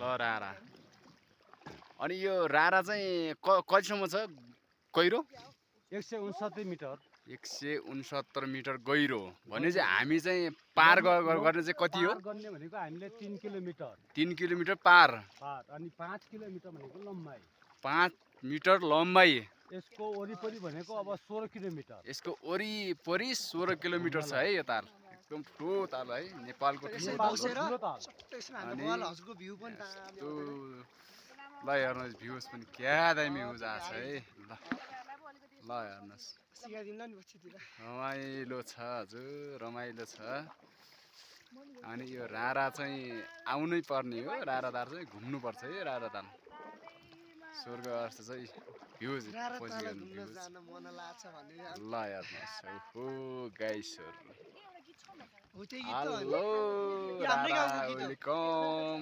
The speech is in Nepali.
ल रारा अनि यो रारा चाहिँ कतिसम्म छ गहिरो 169 मिटर 169 मिटर गहिरो भने चाहिँ हामी चाहिँ पार गर्ने चाहिँ कति हो पार गर्ने भनेको हामीले 3 किलोमिटर 3 किलोमिटर पार अनि 5 किलोमिटर भनेको लम्बाइ 5 मिटर लम्बाइ यसको वरिपरि भनेको अब 16 किलोमिटर यसको वरिपरि 16 किलोमिटर छ है यो ताल एकदम ठुलो ताल है नेपालको ठुलो ताल ल हेर्नुहोस् भ्यूज पनि क्या दामी भ्यूज आएको छ है ल हेर्नुहोस् रमाइलो छ हजुर रमाइलो छ अनि यो रारा चाहिँ आउनै पर्ने हो रारादार चाहिँ घुम्नुपर्छ है रारादार स्वर्ग जस्तो चाहिँ भ्यूज ल हेर्नुहोस् हो गाइसहरू हेलो वेलकम